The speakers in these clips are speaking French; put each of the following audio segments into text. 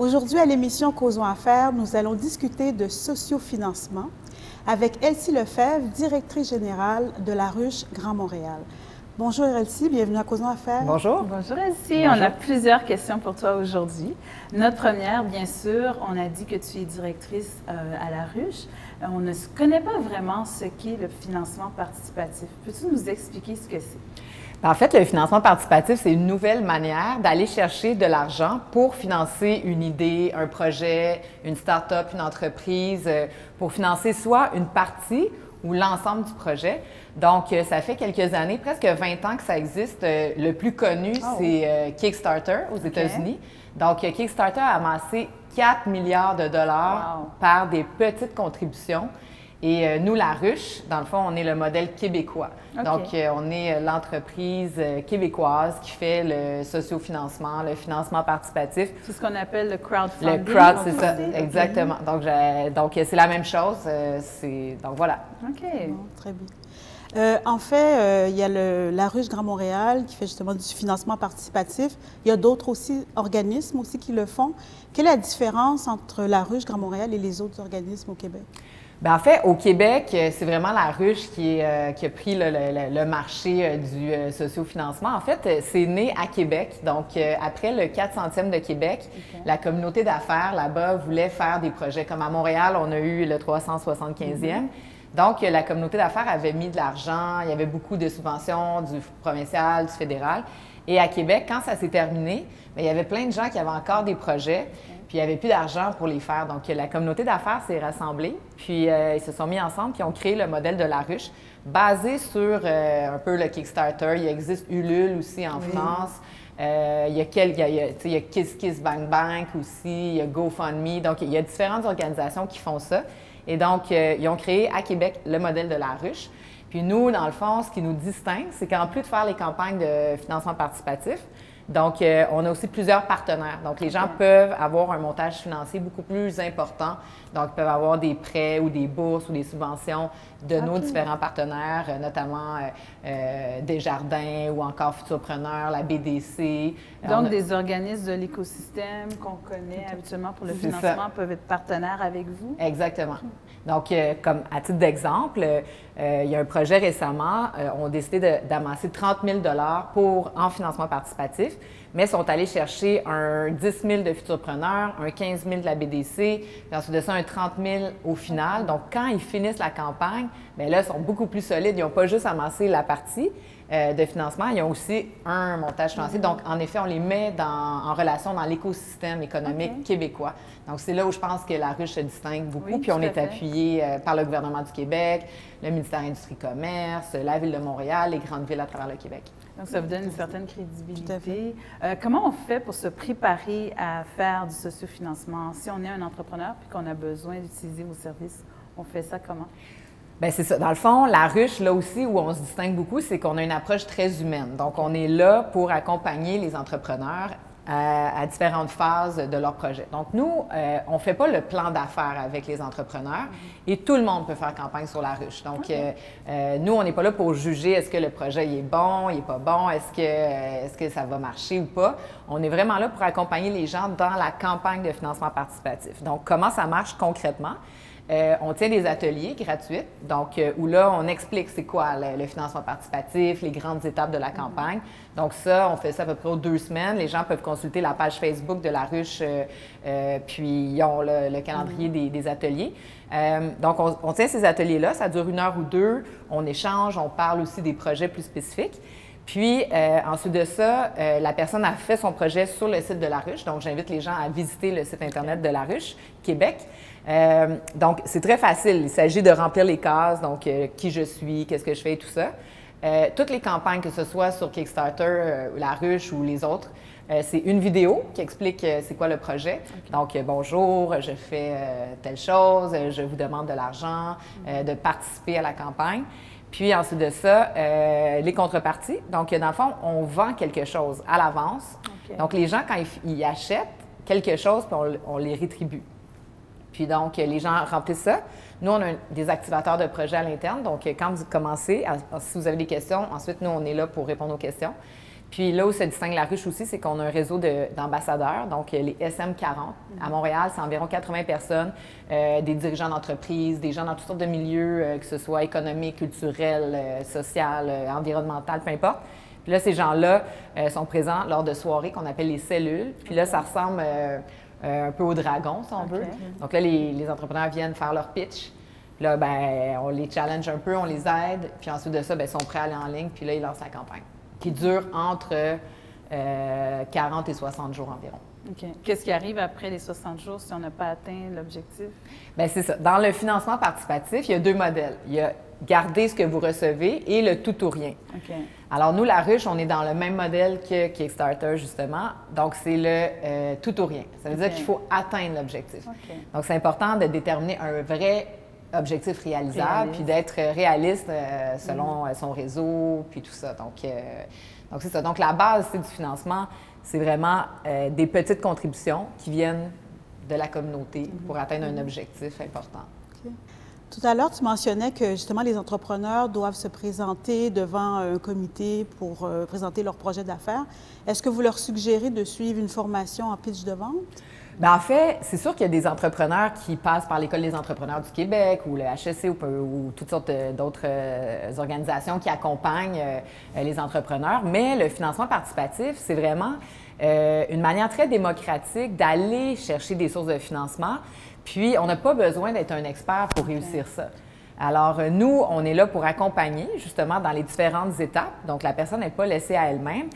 Aujourd'hui, à l'émission Causons Affaires, nous allons discuter de sociofinancement avec Elsie Lefebvre, directrice générale de La Ruche Grand Montréal. Bonjour Elsie, bienvenue à Causons Affaires. Bonjour. Bonjour Elsie, on a plusieurs questions pour toi aujourd'hui. Notre première, bien sûr, on a dit que tu es directrice à La Ruche. On ne connaît pas vraiment ce qu'est le financement participatif. Peux-tu nous expliquer ce que c'est? En fait, le financement participatif, c'est une nouvelle manière d'aller chercher de l'argent pour financer une idée, un projet, une start-up, une entreprise, pour financer soit une partie ou l'ensemble du projet. Donc, ça fait quelques années, presque 20 ans que ça existe. Le plus connu, c'est Kickstarter aux États-Unis. Donc, Kickstarter a amassé 4 milliards de dollars par des petites contributions. Et nous, La Ruche, dans le fond, on est le modèle québécois. Donc, on est l'entreprise québécoise qui fait le sociofinancement, le financement participatif. C'est ce qu'on appelle le crowdfunding. Le crowd, c'est ça, exactement. Donc, c'est la même chose. Donc, voilà. OK. Bon, très bien. En fait, il y a La Ruche Grand Montréal qui fait justement du financement participatif. Il y a d'autres organismes aussi qui le font. Quelle est la différence entre La Ruche Grand Montréal et les autres organismes au Québec? Bien, en fait, au Québec, c'est vraiment La Ruche qui a pris le marché du sociofinancement. En fait, c'est né à Québec. Donc, après le 400e de Québec, la communauté d'affaires là-bas voulait faire des projets. Comme à Montréal, on a eu le 375e. Donc, la communauté d'affaires avait mis de l'argent. Il y avait beaucoup de subventions du provincial, du fédéral. Et à Québec, quand ça s'est terminé, bien, il y avait plein de gens qui avaient encore des projets. Puis il n'y avait plus d'argent pour les faire. Donc, la communauté d'affaires s'est rassemblée, puis ils se sont mis ensemble, puis ont créé le modèle de La Ruche, basé sur un peu le Kickstarter. Il existe Ulule aussi en France. Il y a Kiss Kiss Bank Bank aussi, il y a GoFundMe. Donc, il y a différentes organisations qui font ça. Et donc, ils ont créé à Québec le modèle de La Ruche. Puis nous, dans le fond, ce qui nous distingue, c'est qu'en plus de faire les campagnes de financement participatif, donc, on a aussi plusieurs partenaires. Donc, les gens peuvent avoir un montage financier beaucoup plus important. Donc, ils peuvent avoir des prêts ou des bourses ou des subventions de nos différents partenaires, notamment Desjardins ou encore Futurpreneur, la BDC. Donc, des organismes de l'écosystème qu'on connaît habituellement pour le financement peuvent être partenaires avec vous? Exactement. Donc, comme à titre d'exemple, il y a un projet récemment, on a décidé d'amasser 30 000 en financement participatif, mais ils sont allés chercher un 10 000 de Futurpreneur, un 15 000 de la BDC, puis ensuite de ça, un 30 000 au final. Donc, quand ils finissent la campagne, bien là, ils sont beaucoup plus solides. Ils n'ont pas juste amassé la partie de financement, ils ont aussi un montage financier. Donc, en effet, on les met en relation dans l'écosystème économique québécois. Donc, c'est là où je pense que La Ruche se distingue beaucoup. Puis, on est appuyé par le gouvernement du Québec, le ministère de l'Industrie-Commerce, la Ville de Montréal, les grandes villes à travers le Québec. Donc, ça vous donne une certaine crédibilité. Comment on fait pour se préparer à faire du sociofinancement? Si on est un entrepreneur et qu'on a besoin d'utiliser vos services, on fait ça comment? Bien, c'est ça. Dans le fond, La Ruche, là aussi, où on se distingue beaucoup, c'est qu'on a une approche très humaine. Donc, on est là pour accompagner les entrepreneurs à différentes phases de leur projet. Donc, nous, on ne fait pas le plan d'affaires avec les entrepreneurs et tout le monde peut faire campagne sur La Ruche. Donc, nous, on n'est pas là pour juger est-ce que le projet il est bon, il n'est pas bon, est-ce que ça va marcher ou pas. On est vraiment là pour accompagner les gens dans la campagne de financement participatif. Donc, comment ça marche concrètement? On tient des ateliers gratuits, donc où là, on explique c'est quoi le financement participatif, les grandes étapes de la campagne. Donc ça, on fait ça à peu près aux 2 semaines. Les gens peuvent consulter la page Facebook de La Ruche, puis ils ont le calendrier des ateliers. Donc, on tient ces ateliers-là, ça dure 1 heure ou 2. On échange, on parle aussi des projets plus spécifiques. Puis, ensuite de ça, la personne a fait son projet sur le site de La Ruche. Donc, j'invite les gens à visiter le site Internet de La Ruche, Québec. Donc, c'est très facile. Il s'agit de remplir les cases, donc qui je suis, qu'est-ce que je fais et tout ça. Toutes les campagnes, que ce soit sur Kickstarter, La Ruche ou les autres, c'est une vidéo qui explique c'est quoi le projet. Donc, bonjour, je fais telle chose, je vous demande de l'argent, de participer à la campagne. Puis ensuite de ça, les contreparties. Donc, dans le fond, on vend quelque chose à l'avance. Donc, les gens, quand ils achètent quelque chose, puis on les rétribue. Puis donc, les gens remplissent ça. Nous, on a des activateurs de projets à l'interne. Donc, quand vous commencez, si vous avez des questions, ensuite, nous, on est là pour répondre aux questions. Puis là où se distingue la ruche aussi, c'est qu'on a un réseau d'ambassadeurs, donc les SM40. À Montréal, c'est environ 80 personnes, des dirigeants d'entreprise, des gens dans toutes sortes de milieux, que ce soit économique, culturel, social, environnemental, peu importe. Puis là, ces gens-là sont présents lors de soirées qu'on appelle les cellules. Puis là, ça ressemble un peu au dragon, si on veut. Donc là, les entrepreneurs viennent faire leur pitch. Puis là, ben, on les challenge un peu, on les aide. Puis ensuite de ça, ben, ils sont prêts à aller en ligne. Puis là, ils lancent la campagne, qui dure entre 40 et 60 jours environ. OK. Qu'est-ce qui arrive après les 60 jours si on n'a pas atteint l'objectif? Bien, c'est ça. Dans le financement participatif, il y a deux modèles. Il y a garder ce que vous recevez et le tout ou rien. OK. Alors, nous, la ruche, on est dans le même modèle que Kickstarter, justement. Donc, c'est le tout ou rien. Ça veut dire qu'il faut atteindre l'objectif. Donc, c'est important de déterminer un vrai objectif réalisable, puis d'être réaliste selon son réseau, puis tout ça. Donc c'est ça. Donc, la base du financement, c'est vraiment des petites contributions qui viennent de la communauté pour atteindre un objectif important. Okay. Tout à l'heure, tu mentionnais que justement les entrepreneurs doivent se présenter devant un comité pour présenter leur projet d'affaires. Est-ce que vous leur suggérez de suivre une formation en pitch de vente? Bien, en fait, c'est sûr qu'il y a des entrepreneurs qui passent par l'École des entrepreneurs du Québec ou le HEC ou toutes sortes d'autres organisations qui accompagnent les entrepreneurs, mais le financement participatif, c'est vraiment une manière très démocratique d'aller chercher des sources de financement, puis on n'a pas besoin d'être un expert pour réussir ça. Alors, nous, on est là pour accompagner justement dans les différentes étapes, donc la personne n'est pas laissée à elle-même.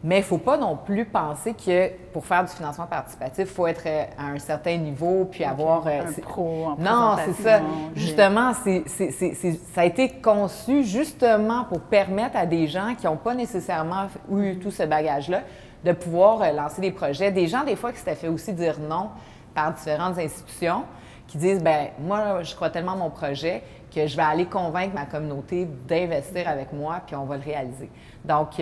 Mais il ne faut pas non plus penser que pour faire du financement participatif, il faut être à un certain niveau puis avoir... un pro en Non, c'est ça. Justement, ça a été conçu justement pour permettre à des gens qui n'ont pas nécessairement eu tout ce bagage-là de pouvoir lancer des projets. Des gens, des fois, qui s'étaient fait aussi dire non par différentes institutions, qui disent, bien, moi, je crois tellement à mon projet que je vais aller convaincre ma communauté d'investir avec moi puis on va le réaliser. Donc,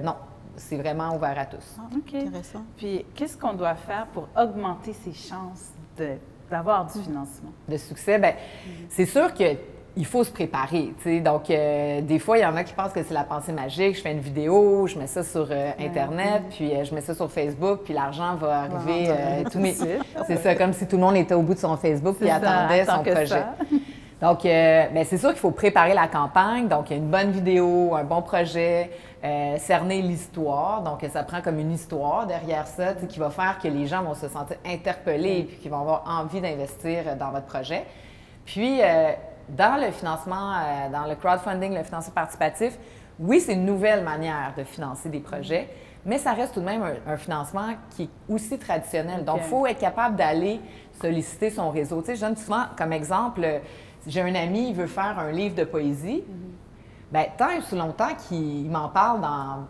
non. C'est vraiment ouvert à tous. OK. Intéressant. Puis, qu'est-ce qu'on doit faire pour augmenter ses chances d'avoir du financement? De succès, bien, c'est sûr qu'il faut se préparer. Tu sais. Donc, des fois, il y en a qui pensent que c'est la pensée magique. Je fais une vidéo, je mets ça sur Internet, puis je mets ça sur Facebook, puis l'argent va arriver. C'est ça, comme si tout le monde était au bout de son Facebook puis attendait son projet. Donc, bien, c'est sûr qu'il faut préparer la campagne. Donc, il y a une bonne vidéo, un bon projet, cerner l'histoire. Donc, ça prend comme une histoire derrière ça qui va faire que les gens vont se sentir interpellés puis qu'ils vont avoir envie d'investir dans votre projet. Puis, dans le financement, dans le crowdfunding, le financement participatif, oui, c'est une nouvelle manière de financer des projets, mais ça reste tout de même un financement qui est aussi traditionnel. Donc, il faut être capable d'aller solliciter son réseau. Tu sais, je donne souvent comme exemple... J'ai un ami, il veut faire un livre de poésie. Bien, tant et aussi longtemps qu'il m'en parle dans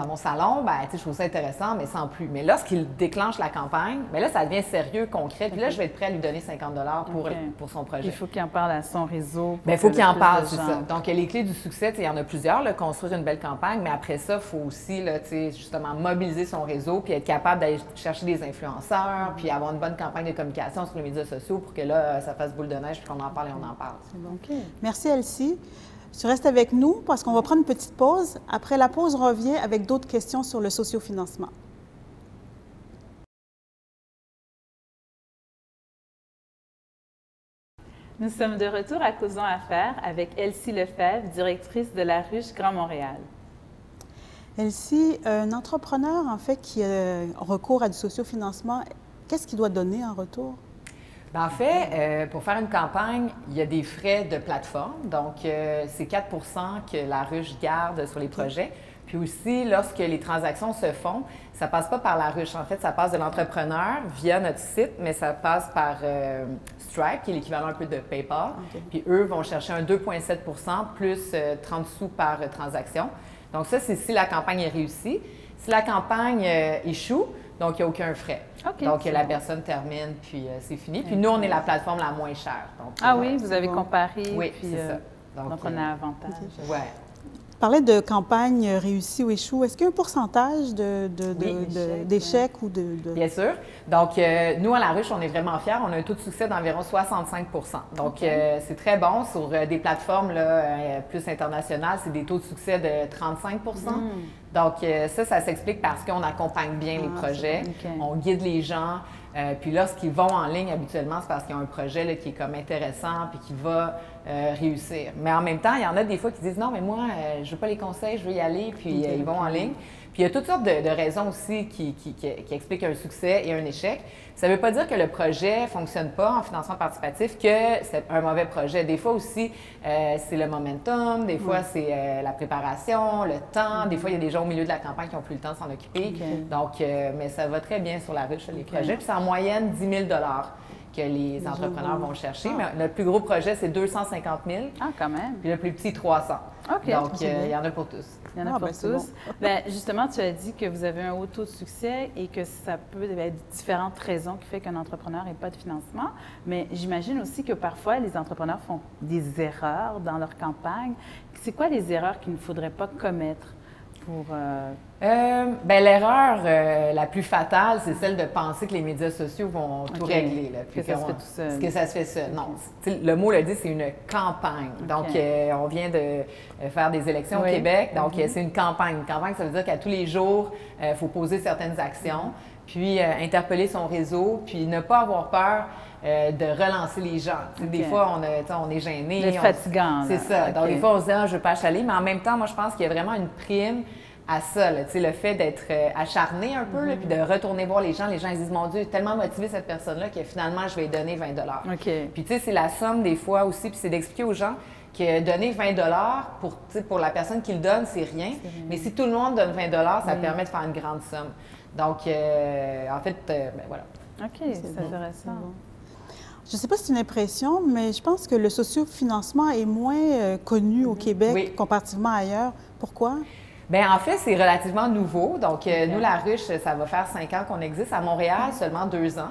mon salon, bien, je trouve ça intéressant, mais sans plus. Mais lorsqu'il déclenche la campagne, bien là, ça devient sérieux, concret. Puis là, je vais être prêt à lui donner 50 $ pour son projet. Il faut qu'il en parle à son réseau. Bien, il faut qu'il en parle, c'est ça. Donc, les clés du succès, il y en a plusieurs, là, construire une belle campagne, mais après ça, il faut aussi, là, justement, mobiliser son réseau, puis être capable d'aller chercher des influenceurs, puis avoir une bonne campagne de communication sur les médias sociaux pour que là, ça fasse boule de neige, puis qu'on en parle et on en parle. C'est bon. OK. Merci, Elsie. Tu restes avec nous parce qu'on va prendre une petite pause. Après la pause, on revient avec d'autres questions sur le sociofinancement. Nous sommes de retour à Causons Affaires avec Elsie Lefebvre, directrice de la Ruche Grand Montréal. Elsie, un entrepreneur, en fait, qui a recours à du sociofinancement, qu'est-ce qu'il doit donner en retour? Bien, en fait, pour faire une campagne, il y a des frais de plateforme. Donc, c'est 4 que la ruche garde sur les projets. Puis aussi, lorsque les transactions se font, ça ne passe pas par la ruche. En fait, ça passe de l'entrepreneur via notre site, mais ça passe par Stripe, qui est l'équivalent un peu de PayPal. Okay. Puis eux vont chercher un 2,7 plus 30 sous par transaction. Donc ça, c'est si la campagne est réussie. Si la campagne échoue, donc il n'y a aucun frais. Okay, donc la personne termine, puis c'est fini. Puis nous, on est la plateforme la moins chère. Donc, oui, vous avez comparé. Oui, puis c'est ça. Donc on a avantage. Ouais. parlais de campagne réussie ou échoue. Est-ce qu'il y a un pourcentage d'échecs ou de... Bien sûr. Donc, nous, à La Ruche, on est vraiment fiers. On a un taux de succès d'environ 65 %. Donc, c'est très bon. Sur des plateformes là, plus internationales, c'est des taux de succès de 35 %. Donc, ça s'explique parce qu'on accompagne bien les projets. On guide les gens. Puis lorsqu'ils vont en ligne, habituellement, c'est parce qu'ils ont un projet là, qui est comme intéressant puis qui va réussir. Mais en même temps, il y en a des fois qui disent « Non, mais moi, je ne veux pas les conseils, je veux y aller. » Puis ils vont en ligne. Puis il y a toutes sortes de raisons aussi qui expliquent un succès et un échec. Ça ne veut pas dire que le projet ne fonctionne pas en financement participatif, que c'est un mauvais projet. Des fois aussi, c'est le momentum, des fois c'est la préparation, le temps. Des fois, il y a des gens au milieu de la campagne qui n'ont plus le temps de s'en occuper. Donc, mais ça va très bien sur La Ruche, les projets. Puis c'est en moyenne 10 000 que les entrepreneurs vont chercher. Mais notre plus gros projet, c'est 250 000. Ah, quand même. Puis le plus petit, 300. Donc, il y en a pour tous. Il y en a pour tous. Bon. Bien, justement, tu as dit que vous avez un haut taux de succès et que ça peut être différentes raisons qui font qu'un entrepreneur n'ait pas de financement. Mais j'imagine aussi que parfois, les entrepreneurs font des erreurs dans leur campagne. C'est quoi les erreurs qu'il ne faudrait pas commettre pour... Bien, l'erreur la plus fatale, c'est celle de penser que les médias sociaux vont tout régler. Là, puis que ça se fait tout seul. Que ça se fait seul. Non. Le mot le dit, c'est une campagne. Donc, on vient de faire des élections au Québec. Donc, c'est une campagne. Une campagne, ça veut dire qu'à tous les jours, il faut poser certaines actions, puis interpeller son réseau, puis ne pas avoir peur de relancer les gens. Des fois, on est gêné. C'est fatigant. C'est ça. Donc, des fois, on se dit « Ah, je ne veux pas achaler », mais en même temps, moi, je pense qu'il y a vraiment une prime à ça, là, le fait d'être acharné un peu, là, puis de retourner voir les gens. Les gens, ils disent « Mon Dieu, tellement motivé cette personne-là que finalement, je vais lui donner 20 ». Puis, tu sais, c'est la somme des fois aussi, puis c'est d'expliquer aux gens que donner 20 $ pour la personne qui le donne, c'est rien. Mais si tout le monde donne 20 $, ça permet de faire une grande somme. Donc, en fait, ben, voilà. OK, c'est intéressant. Je ne sais pas si c'est une impression, mais je pense que le sociofinancement est moins connu au Québec comparativement ailleurs. Pourquoi? Bien, en fait, c'est relativement nouveau. Donc, nous, La Ruche, ça va faire 5 ans qu'on existe. À Montréal, seulement 2 ans.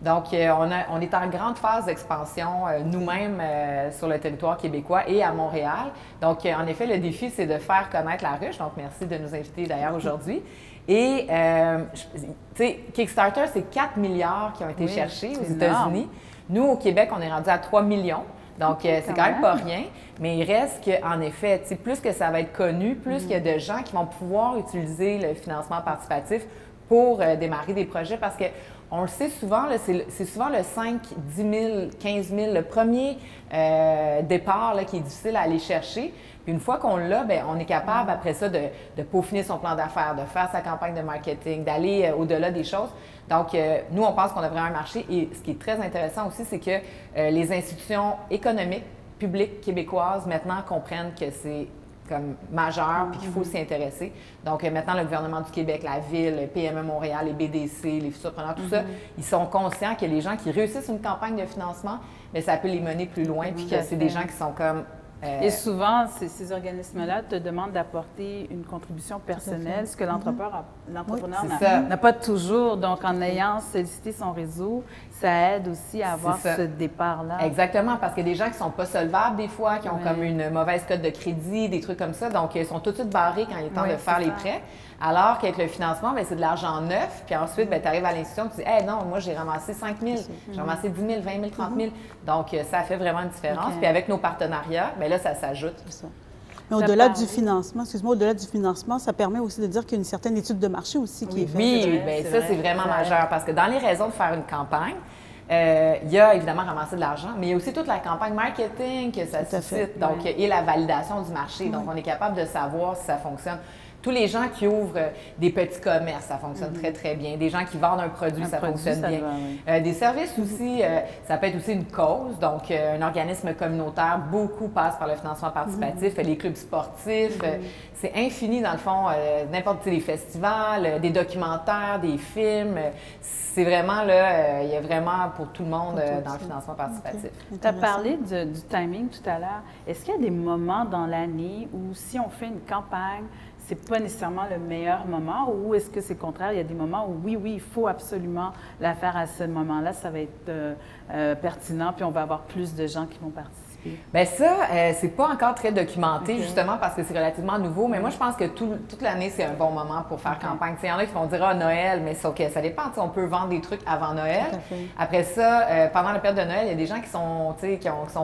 Donc, on est en grande phase d'expansion nous-mêmes sur le territoire québécois et à Montréal. Donc, en effet, le défi, c'est de faire connaître La Ruche. Donc, merci de nous inviter d'ailleurs aujourd'hui. Et, tu sais, Kickstarter, c'est 4 milliards qui ont été cherchés aux États-Unis. Nous, au Québec, on est rendu à 3 millions. Donc, c'est quand même pas rien, mais il reste qu'en effet, plus que ça va être connu, plus qu'il y a de gens qui vont pouvoir utiliser le financement participatif pour démarrer des projets parce que on le sait souvent, c'est souvent le 5, 10 000, 15 000, le premier départ là, qui est difficile à aller chercher. Puis une fois qu'on l'a, bien, on est capable après ça de peaufiner son plan d'affaires, de faire sa campagne de marketing, d'aller au-delà des choses. Donc, nous, on pense qu'on a vraiment un marché. Et ce qui est très intéressant aussi, c'est que les institutions économiques publiques québécoises maintenant comprennent que c'est comme majeur puis qu'il faut s'y intéresser. Donc, maintenant, le gouvernement du Québec, la Ville, le PME Montréal, les BDC, les futurpreneurs, tout ça, ils sont conscients que les gens qui réussissent une campagne de financement, bien, ça peut les mener plus loin puis que c'est des gens qui sont comme... Et souvent, ces organismes-là te demandent d'apporter une contribution personnelle, ce que l'entrepreneur n'a pas toujours. Donc, en ayant sollicité son réseau, ça aide aussi à avoir ce départ-là. Exactement, parce qu'il y a des gens qui ne sont pas solvables des fois, qui ont comme une mauvaise cote de crédit, des trucs comme ça. Donc, ils sont tout de suite barrés quand il est temps de faire les prêts. Alors qu'avec le financement, bien, c'est de l'argent neuf. Puis ensuite, tu arrives à l'institution, tu dis « Hey, non, moi, j'ai ramassé 5 000, j'ai ramassé 10 000, 20 000, 30 000. Donc, ça fait vraiment une différence. Puis avec nos partenariats, bien là, ça s'ajoute. Mais au-delà du financement, excuse-moi, au-delà du financement, ça permet aussi de dire qu'il y a une certaine étude de marché aussi qui est faite. Oui, bien ça, c'est vraiment majeur parce que dans les raisons de faire une campagne, il y a évidemment ramasser de l'argent, mais il y a aussi toute la campagne marketing que ça suscite, donc, et la validation du marché. Donc, on est capable de savoir si ça fonctionne. Tous les gens qui ouvrent des petits commerces, ça fonctionne très, très bien. Des gens qui vendent un produit, ça fonctionne bien. Des services aussi, ça peut être aussi une cause. Donc, un organisme communautaire, beaucoup passent par le financement participatif. Les clubs sportifs, c'est infini dans le fond. N'importe quel festivals, des documentaires, des films. C'est vraiment là, il y a vraiment pour tout le monde dans le financement participatif. Tu as parlé du timing tout à l'heure. Est-ce qu'il y a des moments dans l'année où si on fait une campagne, c'est pas nécessairement le meilleur moment ou est-ce que c'est le contraire? Il y a des moments où oui, il faut absolument la faire à ce moment-là, ça va être pertinent puis on va avoir plus de gens qui vont participer? Bien ça, c'est pas encore très documenté, OK. justement, parce que c'est relativement nouveau. Mais moi, je pense que toute l'année, c'est un bon moment pour faire campagne. Il y en a qui vont dire « Ah, Noël », mais sauf que ça dépend. On peut vendre des trucs avant Noël. Tout à fait. Après ça, pendant la période de Noël, il y a des gens qui sont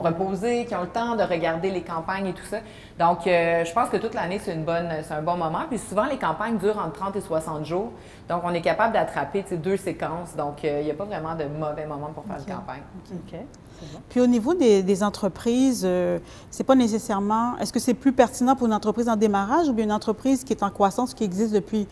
reposés, qui ont le temps de regarder les campagnes et tout ça. Donc, je pense que toute l'année, c'est un bon moment. Puis souvent, les campagnes durent entre 30 et 60 jours. Donc, on est capable d'attraper 2 séquences. Donc, il n'y a pas vraiment de mauvais moment pour faire une campagne. OK. Puis au niveau des entreprises, c'est pas nécessairement... Est-ce que c'est plus pertinent pour une entreprise en démarrage ou bien une entreprise qui est en croissance, qui existe depuis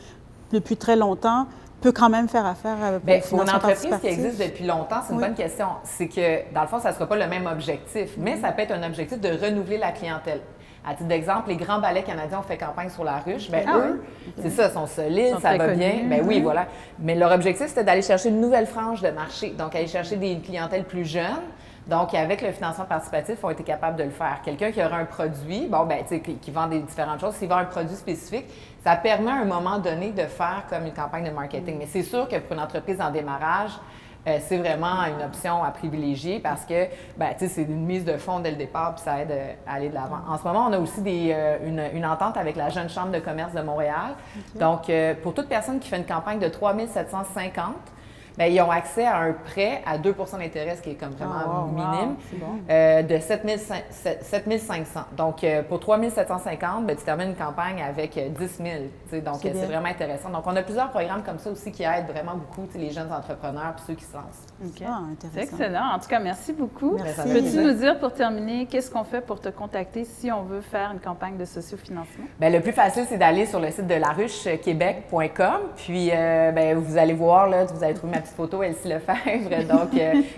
très longtemps, peut quand même faire affaire avec Bien, pour une entreprise qui existe depuis longtemps, c'est une Oui. bonne question. C'est que, dans le fond, ça ne sera pas le même objectif, mais ça peut être un objectif de renouveler la clientèle. À titre d'exemple, les grands ballets canadiens ont fait campagne sur la ruche. Bien, eux, c'est ça, sont solides, Sont ça très va bien. connus. Bien oui, voilà. Mais leur objectif, c'était d'aller chercher une nouvelle frange de marché. Donc, aller chercher des clientèles plus jeunes. Donc, avec le financement participatif, ils ont été capables de le faire. Quelqu'un qui aura un produit, bon, ben, tu sais, qui vend des différentes choses, s'il vend un produit spécifique, ça permet à un moment donné de faire comme une campagne de marketing. Mais c'est sûr que pour une entreprise en démarrage, c'est vraiment une option à privilégier parce que, ben, tu sais, c'est une mise de fonds dès le départ puis ça aide à aller de l'avant. En ce moment, on a aussi une entente avec la Jeune Chambre de commerce de Montréal. Okay. Donc, pour toute personne qui fait une campagne de 3 750, bien, ils ont accès à un prêt à 2 d'intérêt, ce qui est comme vraiment minime, de 7 500. Donc, pour 3 750, bien, tu termines une campagne avec 10 000. Donc, c'est vraiment intéressant. Donc, on a plusieurs programmes comme ça aussi qui aident vraiment beaucoup les jeunes entrepreneurs et ceux qui se lancent. OK. Ah, c'est excellent. En tout cas, merci beaucoup. Merci. Peux-tu nous dire, pour terminer, qu'est-ce qu'on fait pour te contacter si on veut faire une campagne de sociofinancement? Bien, le plus facile, c'est d'aller sur le site de laruchequebec.com. Puis, bien, vous allez voir, là, vous allez trouver ma petite photo, Elsie Lefebvre. Donc,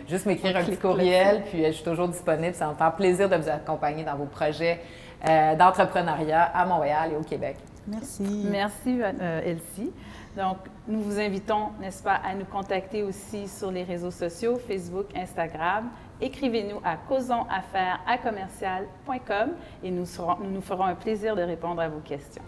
juste m'écrire un petit courriel. Puis, je suis toujours disponible. Ça va me faire plaisir de vous accompagner dans vos projets d'entrepreneuriat à Montréal et au Québec. Merci. Merci, Elsie. Donc, nous vous invitons, n'est-ce pas, à nous contacter aussi sur les réseaux sociaux, Facebook, Instagram. Écrivez-nous à causonsaffaires@commercial.com et nous nous ferons un plaisir de répondre à vos questions.